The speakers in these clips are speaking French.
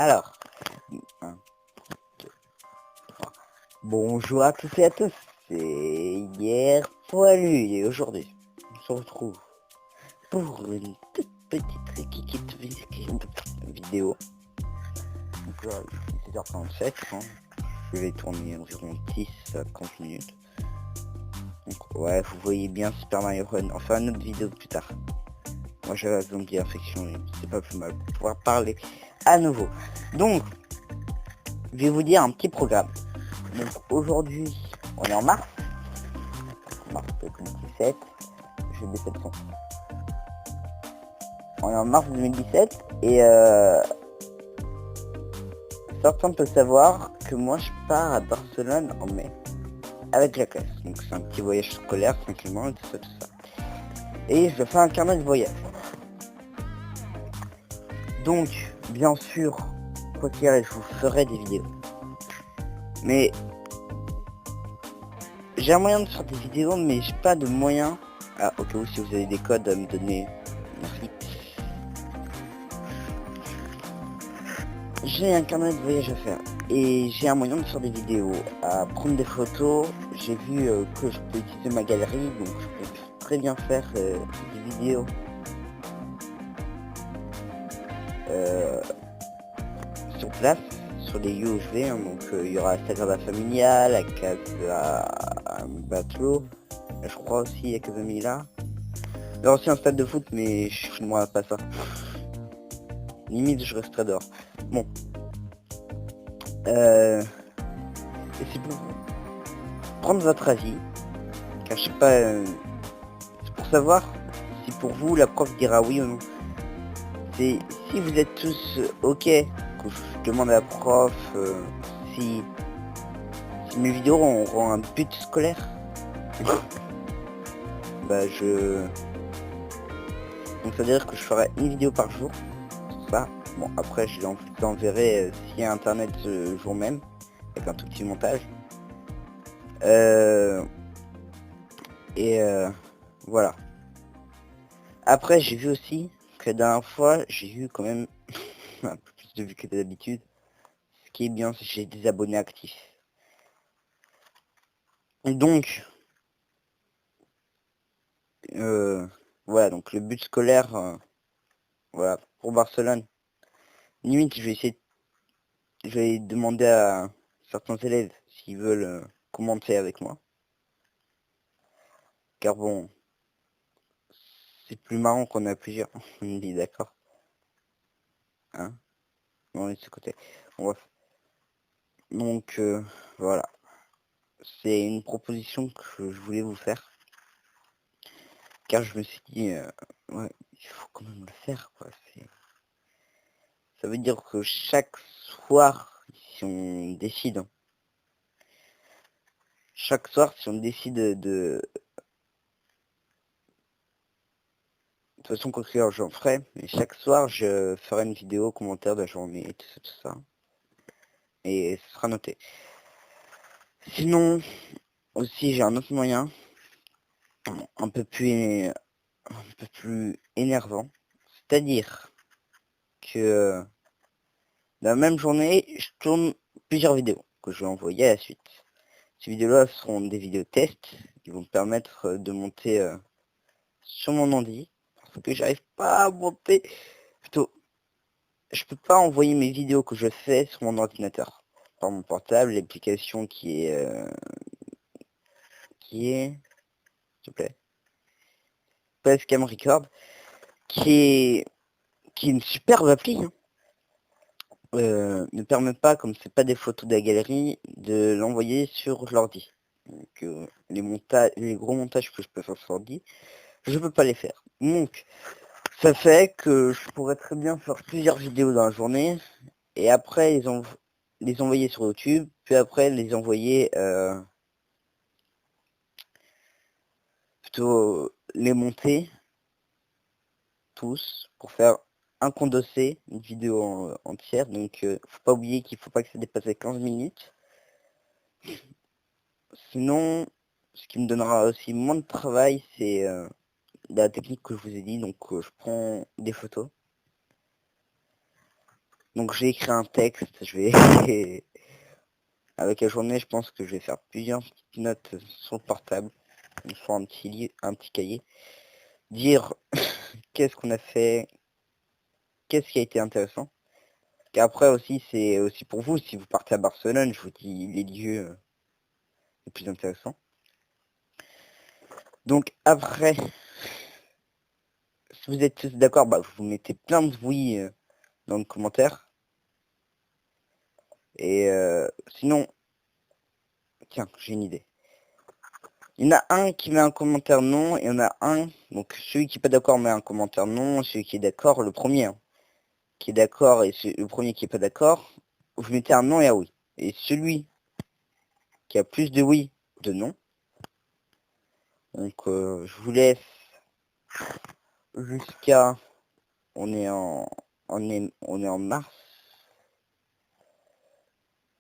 Alors, un, deux, trois. Bonjour à tous et à tous, c'est hier Poilu et aujourd'hui on se retrouve pour une toute petite vidéo. Donc là, il est 7h37, hein. Je vais tourner environ 10 à 30 minutes. Donc ouais, vous voyez bien Super Mario Run, on fera une autre vidéo plus tard. Moi j'ai la zombie infection, c'est pas plus mal pour pouvoir parler à nouveau. Donc, je vais vous dire un petit programme. Donc aujourd'hui, on est en mars 2017, je vais baisser le son. On est en mars 2017 et certains peuvent savoir que moi je pars à Barcelone en mai avec la classe. Donc c'est un petit voyage scolaire tranquillement et tout ça. Et je fais un carnet de voyage. Donc bien sûr, quoi qu'il arrive, je vous ferai des vidéos. Mais j'ai un moyen de faire des vidéos, mais j'ai pas de moyen. Ah, au cas où si vous avez des codes à me donner, merci. J'ai un carnet de voyage à faire et j'ai un moyen de faire des vidéos, à prendre des photos. J'ai vu que je peux utiliser ma galerie, donc je peux très bien faire des vidéos sur place, sur les lieux où je vais, hein. Donc il y aura la Sagrada Familia, la Casa Batlló, je crois aussi la Casa Mila. Il y aura aussi un stade de foot, mais je filmerai pas ça. Limite je resterai dehors. Bon. Et c'est pour prendre votre avis, car je sais pas, c'est pour savoir si pour vous la prof dira oui ou non. C'est si vous êtes tous ok, que je demande à la prof si mes vidéos auront un but scolaire. Bah donc ça veut dire que je ferai une vidéo par jour. Ça. Bon après je l'enverrai s'il y a internet ce jour même, avec un tout petit montage. Voilà. Après j'ai vu aussi que la dernière fois j'ai eu quand même un peu plus de vues que d'habitude. Ce qui est bien, c'est que j'ai des abonnés actifs. Et donc, voilà, donc le but scolaire, voilà, pour Barcelone. Limite, je vais demander à certains élèves s'ils veulent commenter avec moi. Car bon, c'est plus marrant qu'on a plusieurs. On me dit d'accord. Hein? On laisse de côté. Bon, bref. Donc, voilà. C'est une proposition que je voulais vous faire. Car je me suis dit, ouais, il faut quand même le faire, quoi. Ça veut dire que chaque soir, si on décide, de toute façon, quoi qu'il j'en ferai, mais chaque soir, je ferai une vidéo commentaire de la journée et tout ça. Et ce sera noté. Sinon, aussi, j'ai un autre moyen, un peu plus énervant. C'est-à-dire que dans la même journée, je tourne plusieurs vidéos que je vais envoyer à la suite. Ces vidéos-là seront des vidéos tests qui vont me permettre de monter sur mon ordi. Parce que j'arrive pas à monter. Plutôt, je peux pas envoyer mes vidéos que je fais sur mon ordinateur. Par mon portable, l'application s'il te plaît, Facecam Record, qui est une superbe appli, hein. Ne permet pas, comme c'est pas des photos de la galerie, de l'envoyer sur l'ordi. Donc les gros montages que je peux faire sur l'ordi, je peux pas les faire. Donc ça fait que je pourrais très bien faire plusieurs vidéos dans la journée et après les envoyer sur YouTube, puis après les envoyer plutôt les monter tous pour faire un condensé, une vidéo entière. Donc faut pas oublier qu'il faut pas que ça dépasse les 15 minutes. Sinon, ce qui me donnera aussi moins de travail, c'est la technique que je vous ai dit. Donc je prends des photos. Donc j'ai écrit un texte, je vais avec la journée, je pense que je vais faire plusieurs petites notes sur le portable, sur un petit cahier, dire qu'est-ce qu'on a fait, qu'est-ce qui a été intéressant. Qu'après aussi, c'est aussi pour vous, si vous partez à Barcelone, je vous dis les lieux les plus intéressants. Donc après, si vous êtes tous d'accord, bah, vous mettez plein de oui dans le commentaire. Et sinon, tiens, j'ai une idée. Il y en a un qui met un commentaire non, et il y en a un, donc celui qui est pas d'accord met un commentaire non, celui qui est d'accord, le premier, hein, qui est d'accord, et le premier qui est pas d'accord, vous mettez un non et un oui. Et celui qui a plus de oui, de non, donc je vous laisse jusqu'à, on est en mars,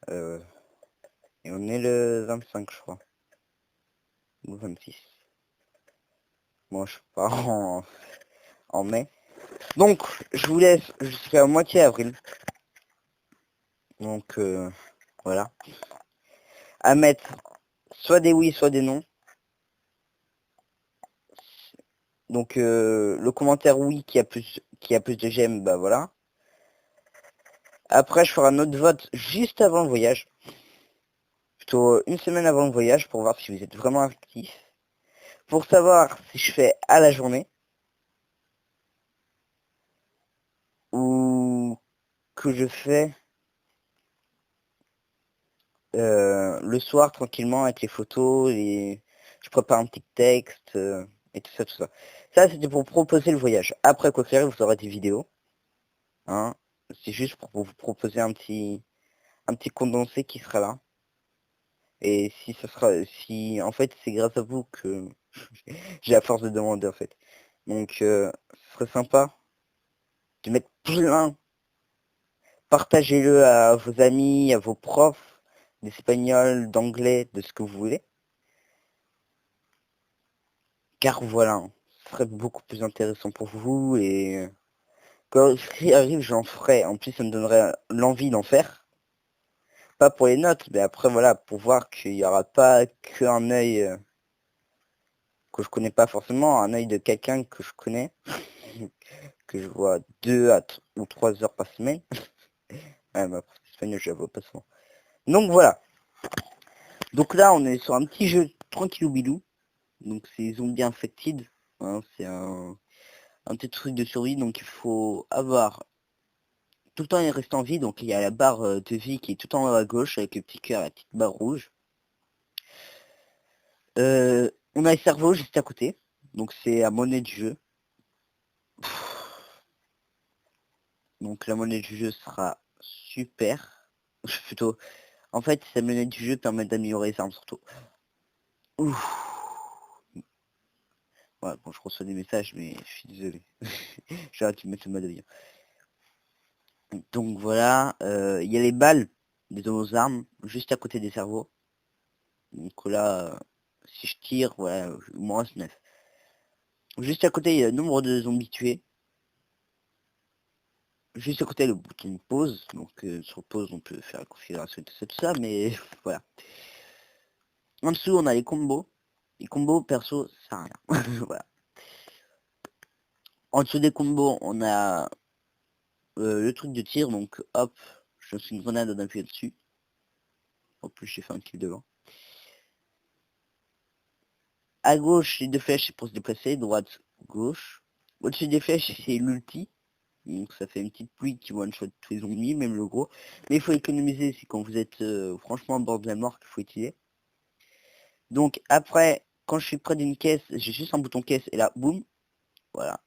euh, et on est le 25 je crois, ou 26. Moi je pars en mai. Donc je vous laisse jusqu'à moitié avril. Donc voilà. À mettre soit des oui, soit des non. Donc le commentaire oui qui a plus de j'aime, bah voilà. Après je ferai un autre vote juste avant le voyage. Plutôt une semaine avant le voyage pour voir si vous êtes vraiment actif. Pour savoir si je fais à la journée. Ou que je fais le soir tranquillement avec les photos et je prépare un petit texte et tout ça, tout ça. Ça c'était pour proposer le voyage. Après quoi qu'il arrive, vous aurez des vidéos. Hein. C'est juste pour vous proposer un petit condensé qui sera là. Et si en fait c'est grâce à vous que j'ai la force de demander en fait. Donc ce serait sympa de mettre plein. Partagez-le à vos amis, à vos profs d'espagnol, d'anglais, de ce que vous voulez. Car voilà, hein, ce serait beaucoup plus intéressant pour vous et quand ce arrive, j'en ferai. En plus, ça me donnerait l'envie d'en faire. Pas pour les notes, mais après, voilà, pour voir qu'il n'y aura pas qu'un œil que je connais pas forcément, un œil de quelqu'un que je connais, que je vois 2 ou 3 heures par semaine. Ouais, ma prof d'espagnol, je la vois pas souvent. Donc voilà. Donc là, on est sur un petit jeu tranquillou bilou. Donc c'est Zombie Infected. Hein, c'est un petit truc de survie. Donc il faut avoir tout le temps il reste en vie. Donc il y a la barre de vie qui est tout en haut à gauche avec le petit cœur et la petite barre rouge. On a le cerveau juste à côté. Donc c'est la monnaie du jeu. Donc la monnaie du jeu sera super. Plutôt. En fait, cette monnaie du jeu permet d'améliorer les armes surtout. Ouf. Ouais, bon, je reçois des messages, mais je suis désolé. J'ai arrêté de mettre le mode avion. Donc voilà, il y a les balles des nos armes juste à côté des cerveaux. Donc là, si je tire, voilà, il m'en reste 9. Juste à côté, il y a le nombre de zombies tués. Juste à côté, le bouton pause. Donc sur pause, on peut faire la configuration et tout ça, mais voilà. En dessous, on a les combos. Les combos, perso, ça sert à rien. Voilà. En dessous des combos, on a le truc de tir. Donc hop, je lance une grenade, on appuie dessus. En plus, j'ai fait un kill devant. À gauche, les deux flèches, c'est pour se déplacer. Droite, gauche. Au-dessus des flèches, c'est l'ulti. Donc ça fait une petite pluie qui one-shot tous les zombies, même le gros. Mais il faut économiser, c'est quand vous êtes franchement au bord de la mort qu'il faut utiliser. Donc après, quand je suis près d'une caisse, j'ai juste un bouton caisse et là, boum. Voilà.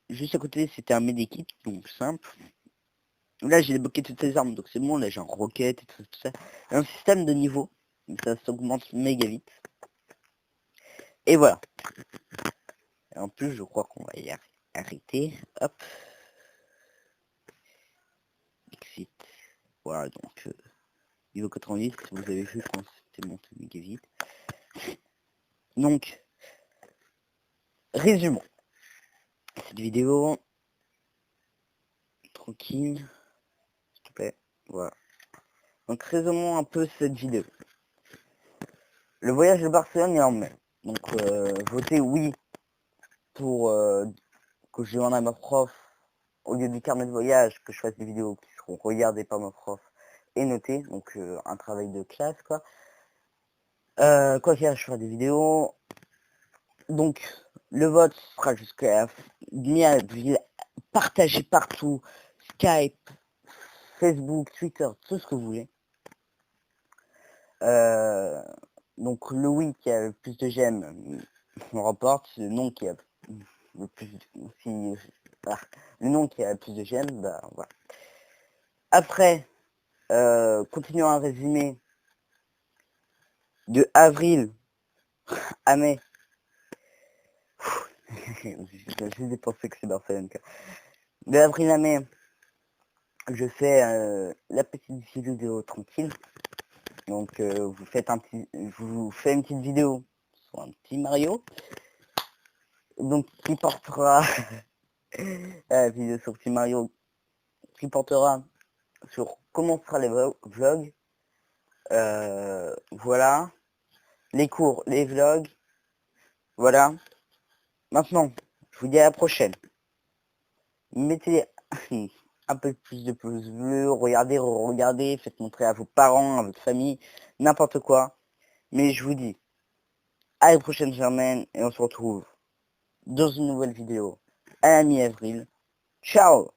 Juste à côté, c'était un medikit, donc simple. Là, j'ai débloqué toutes les armes, donc c'est bon. Là, j'ai un roquette et tout ça. Un système de niveau. Donc ça s'augmente méga vite. Et voilà. Et en plus, je crois qu'on va y arrêter. Hop. Exit. Voilà, donc niveau 90, vous avez vu quand c'était monté méga vite. Donc, résumons cette vidéo. tranquille. S'il te plaît. Voilà. Donc résumons un peu cette vidéo. Le voyage de Barcelone est en mai. Donc votez oui pour que je demande à ma prof, au lieu du carnet de voyage, que je fasse des vidéos qui seront regardées par ma prof et notées. Donc un travail de classe quoi. Quoi qu'il y ait, je ferai des vidéos. Donc le vote sera jusqu'à partagé partout. Skype, Facebook, Twitter, tout ce que vous voulez. Donc le oui qui a le plus de j'aime on remporte, le non qui a le plus le non qui a le plus de j'aime, bah voilà. Après, continuons un résumé de avril à mai. J'ai dépensé que c'est Barcelone. De avril à mai, je fais la petite vidéo tranquille. Donc vous faites je vous fais une petite vidéo sur un petit Mario. Donc qui portera la vidéo sur petit Mario qui portera sur comment fera les vlogs. Voilà. Les cours, les vlogs. Voilà. Maintenant, je vous dis à la prochaine. Mettez un peu plus de pouces bleus, regardez, regardez, faites montrer à vos parents, à votre famille, n'importe quoi. Mais je vous dis à la prochaine semaine et on se retrouve dans une nouvelle vidéo à la mi-avril. Ciao!